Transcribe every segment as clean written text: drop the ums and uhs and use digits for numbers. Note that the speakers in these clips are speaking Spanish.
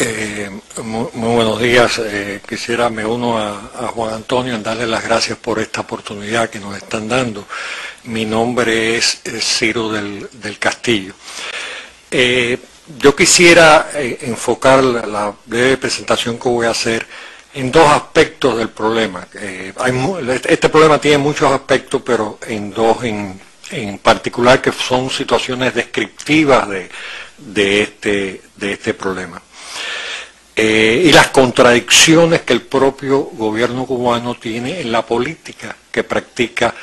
Muy buenos días. Me uno a Juan Antonio en darle las gracias por esta oportunidad que nos están dando. Mi nombre es Ciro del Castillo. Yo quisiera enfocar la breve presentación que voy a hacer en dos aspectos del problema. Este problema tiene muchos aspectos, pero en dos en particular que son situaciones descriptivas de este problema. Y las contradicciones que el propio gobierno cubano tiene en la política que practica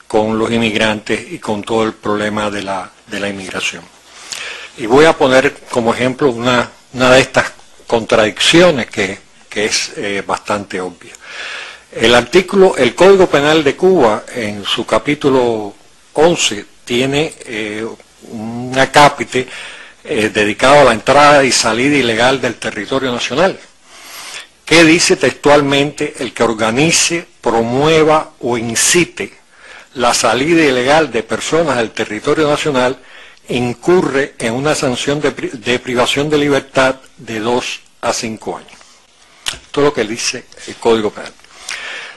con los inmigrantes y con todo el problema de la inmigración. Y voy a poner como ejemplo una de estas contradicciones que es bastante obvia. El Código Penal de Cuba, en su capítulo 11, tiene un acápite dedicado a la entrada y salida ilegal del territorio nacional, que dice textualmente: el que organice, promueva o incite la salida ilegal de personas del territorio nacional incurre en una sanción de privación de libertad de 2 a 5 años. Esto es lo que dice el Código Penal.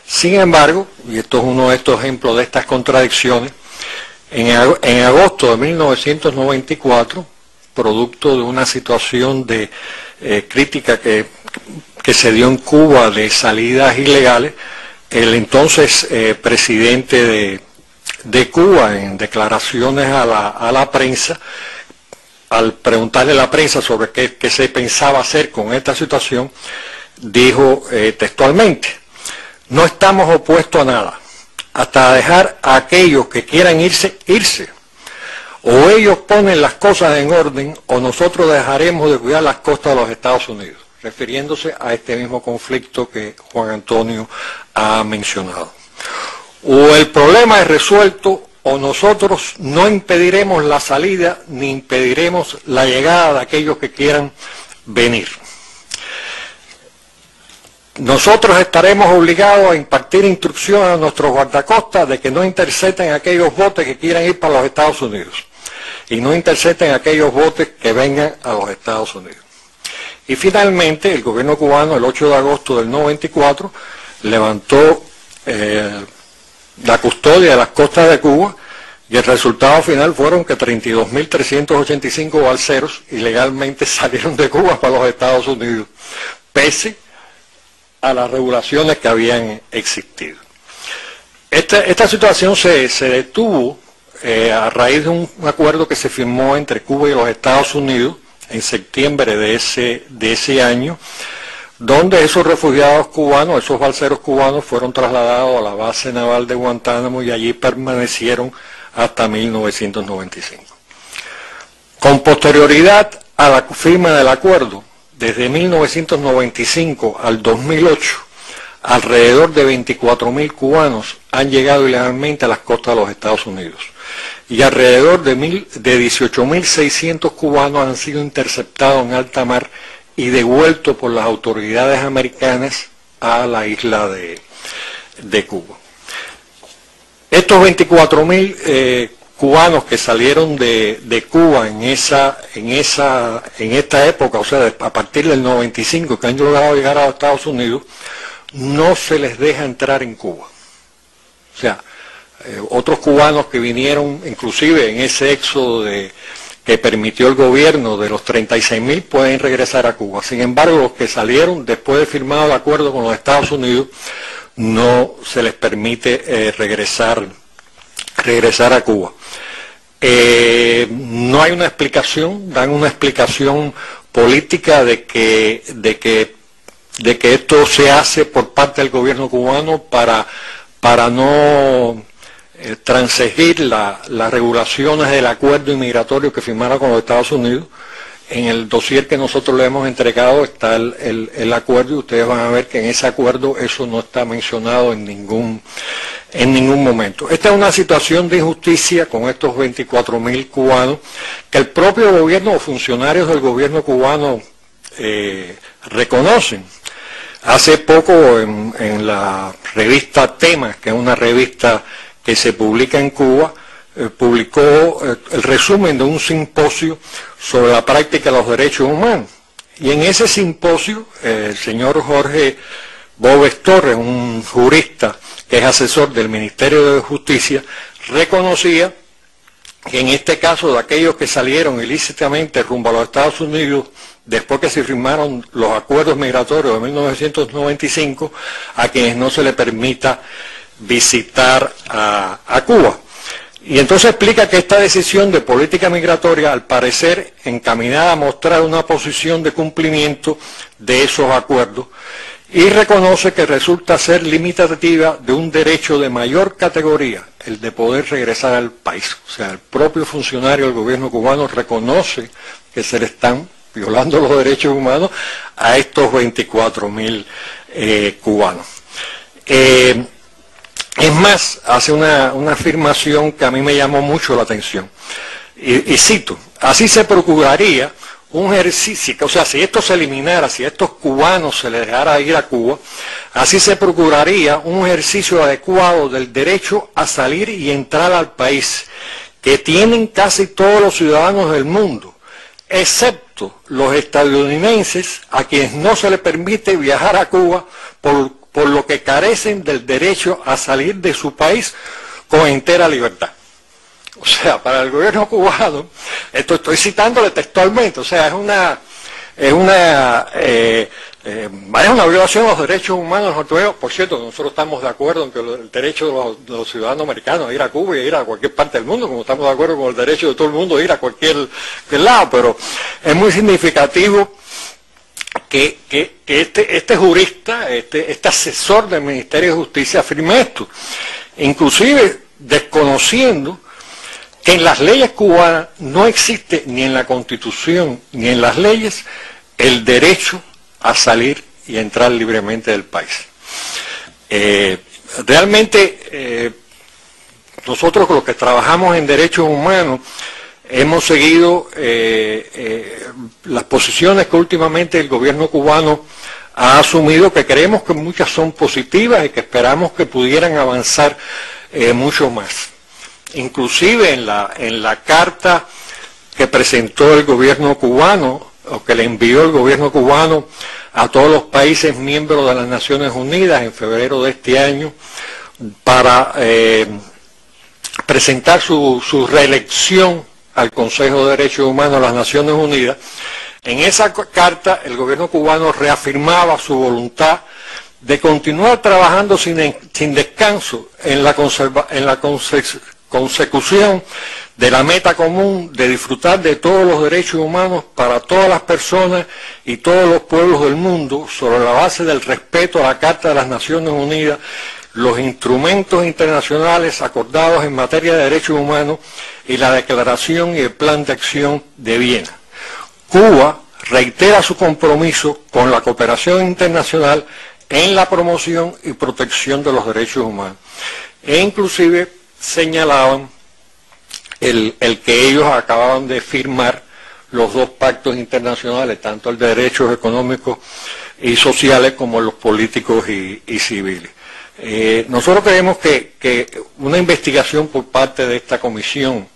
Sin embargo, y esto es uno de estos ejemplos de estas contradicciones, en agosto de 1994, producto de una situación de crítica que se dio en Cuba de salidas ilegales, el entonces presidente de Cuba, en declaraciones a la prensa, al preguntarle a la prensa sobre qué se pensaba hacer con esta situación, dijo textualmente: no estamos opuestos a nada, hasta dejar a aquellos que quieran irse. O ellos ponen las cosas en orden o nosotros dejaremos de cuidar las costas de los Estados Unidos, refiriéndose a este mismo conflicto que Juan Antonio ha mencionado. O el problema es resuelto o nosotros no impediremos la salida ni impediremos la llegada de aquellos que quieran venir. Nosotros estaremos obligados a impartir instrucciones a nuestros guardacostas de que no intercepten aquellos botes que quieran ir para los Estados Unidos y no intercepten aquellos botes que vengan a los Estados Unidos. Y finalmente el gobierno cubano, el 8 de agosto del 94, levantó la custodia de las costas de Cuba, y el resultado final fueron que 32.385 balseros ilegalmente salieron de Cuba para los Estados Unidos, pese a las regulaciones que habían existido. Esta situación se detuvo a raíz de un acuerdo que se firmó entre Cuba y los Estados Unidos en septiembre de ese año, donde esos refugiados cubanos, esos balseros cubanos, fueron trasladados a la base naval de Guantánamo y allí permanecieron hasta 1995. Con posterioridad a la firma del acuerdo, desde 1995 al 2008, alrededor de 24.000 cubanos han llegado ilegalmente a las costas de los Estados Unidos y alrededor de 18.600 cubanos han sido interceptados en alta mar y devueltos por las autoridades americanas a la isla de Cuba. Estos 24.000 cubanos que salieron de Cuba en esta época, o sea, a partir del 95, que han logrado llegar a los Estados Unidos, no se les deja entrar en Cuba. O sea, otros cubanos que vinieron, inclusive en ese éxodo que permitió el gobierno de los 36.000, pueden regresar a Cuba. Sin embargo, los que salieron después de firmado el acuerdo con los Estados Unidos, no se les permite regresar a Cuba. No hay una explicación, dan una explicación política de que esto se hace por parte del gobierno cubano para no transgredir las regulaciones del acuerdo inmigratorio que firmaron con los Estados Unidos. En el dossier que nosotros le hemos entregado está el acuerdo y ustedes van a ver que en ese acuerdo eso no está mencionado en ningún momento. Esta es una situación de injusticia con estos 24.000 cubanos que el propio gobierno o funcionarios del gobierno cubano reconocen. Hace poco en la revista Temas, que es una revista que se publica en Cuba, publicó el resumen de un simposio sobre la práctica de los derechos humanos. Y en ese simposio, el señor Jorge Boves Torres, un jurista que es asesor del Ministerio de Justicia, reconocía que en este caso de aquellos que salieron ilícitamente rumbo a los Estados Unidos después que se firmaron los acuerdos migratorios de 1995, a quienes no se les permita visitar a Cuba. Y entonces explica que esta decisión de política migratoria, al parecer encaminada a mostrar una posición de cumplimiento de esos acuerdos, y reconoce que resulta ser limitativa de un derecho de mayor categoría, el de poder regresar al país. O sea, el propio funcionario del gobierno cubano reconoce que se le están violando los derechos humanos a estos 24.000 cubanos. Es más, hace una afirmación que a mí me llamó mucho la atención. Y cito, así se procuraría un ejercicio, o sea, si esto se eliminara, si a estos cubanos se les dejara ir a Cuba, así se procuraría un ejercicio adecuado del derecho a salir y entrar al país, que tienen casi todos los ciudadanos del mundo, excepto los estadounidenses, a quienes no se les permite viajar a Cuba por lo que carecen del derecho a salir de su país con entera libertad. O sea, para el gobierno cubano, esto estoy citándole textualmente, o sea, es una violación de los derechos humanos norteamericanos. Por cierto, nosotros estamos de acuerdo en que el derecho de los ciudadanos americanos a ir a Cuba y a ir a cualquier parte del mundo, como estamos de acuerdo con el derecho de todo el mundo a ir a cualquier lado, pero es muy significativo que este jurista, este asesor del Ministerio de Justicia afirme esto, inclusive desconociendo que en las leyes cubanas no existe ni en la Constitución ni en las leyes el derecho a salir y entrar libremente del país. Realmente nosotros los que trabajamos en derechos humanos hemos seguido las posiciones que últimamente el gobierno cubano ha asumido, que creemos que muchas son positivas y que esperamos que pudieran avanzar mucho más. Inclusive en la carta que presentó el gobierno cubano, o que le envió el gobierno cubano a todos los países miembros de las Naciones Unidas en febrero de este año, para presentar su reelección al Consejo de Derechos Humanos de las Naciones Unidas, en esa carta el gobierno cubano reafirmaba su voluntad de continuar trabajando sin descanso en la consecución de la meta común de disfrutar de todos los derechos humanos para todas las personas y todos los pueblos del mundo, sobre la base del respeto a la Carta de las Naciones Unidas, los instrumentos internacionales acordados en materia de derechos humanos y la Declaración y el Plan de Acción de Viena. Cuba reitera su compromiso con la cooperación internacional en la promoción y protección de los derechos humanos. E inclusive señalaban el que ellos acababan de firmar los dos pactos internacionales, tanto el de derechos económicos y sociales como los políticos y civiles. Nosotros creemos que una investigación por parte de esta comisión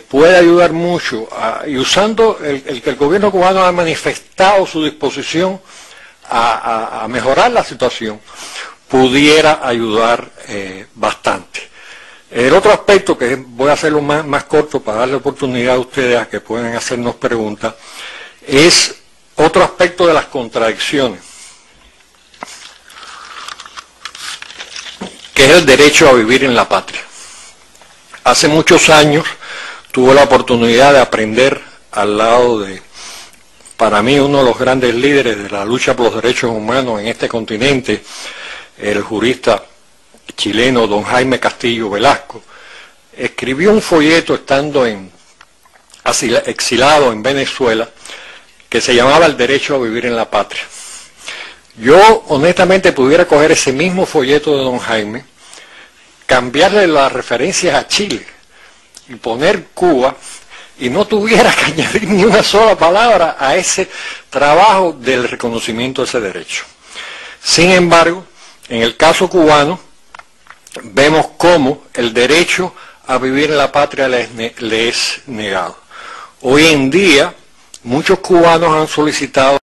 puede ayudar mucho, y usando el que el gobierno cubano ha manifestado su disposición a mejorar la situación, pudiera ayudar bastante. El otro aspecto, que voy a hacerlo más corto para darle oportunidad a ustedes a que puedan hacernos preguntas, es otro aspecto de las contradicciones, que es el derecho a vivir en la patria. Hace muchos años tuve la oportunidad de aprender al lado de, para mí, uno de los grandes líderes de la lucha por los derechos humanos en este continente, el jurista chileno don Jaime Castillo Velasco. Escribió un folleto estando exilado en Venezuela, que se llamaba El derecho a vivir en la patria. Yo honestamente pudiera coger ese mismo folleto de don Jaime, cambiarle las referencias a Chile y poner Cuba, y no tuviera que añadir ni una sola palabra a ese trabajo del reconocimiento de ese derecho. Sin embargo, en el caso cubano, vemos cómo el derecho a vivir en la patria le es negado. Hoy en día, Muchos cubanos han solicitado